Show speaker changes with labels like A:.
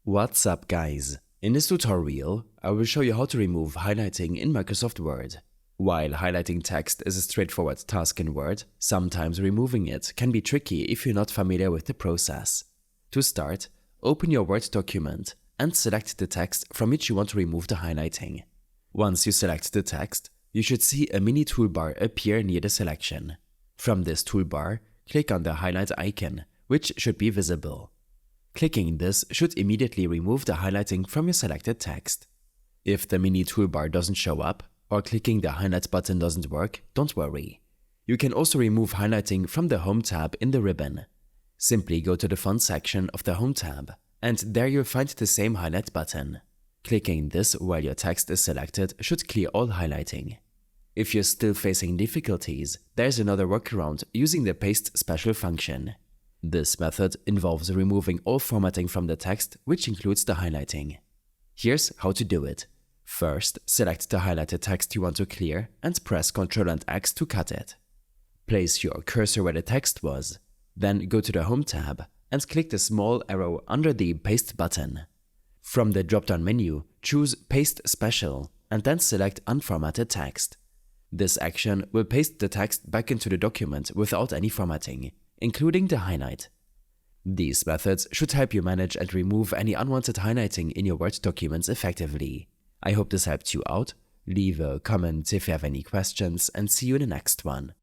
A: What's up, guys? In this tutorial, I will show you how to remove highlighting in Microsoft Word. While highlighting text is a straightforward task in Word, sometimes removing it can be tricky if you're not familiar with the process. To start, open your Word document and select the text from which you want to remove the highlighting. Once you select the text, you should see a mini toolbar appear near the selection. From this toolbar, click on the highlight icon, which should be visible. Clicking this should immediately remove the highlighting from your selected text. If the mini toolbar doesn't show up, or clicking the highlight button doesn't work, don't worry. You can also remove highlighting from the Home tab in the ribbon. Simply go to the Font section of the Home tab, and there you'll find the same highlight button. Clicking this while your text is selected should clear all highlighting. If you're still facing difficulties, there's another workaround using the Paste Special function. This method involves removing all formatting from the text, which includes the highlighting. Here's how to do it. First, select the highlighted text you want to clear and press Ctrl and X to cut it. Place your cursor where the text was, then go to the Home tab and click the small arrow under the Paste button. From the drop-down menu, choose Paste Special and then select Unformatted Text. This action will paste the text back into the document without any formatting, including the highlight. These methods should help you manage and remove any unwanted highlighting in your Word documents effectively. I hope this helped you out. Leave a comment if you have any questions and see you in the next one.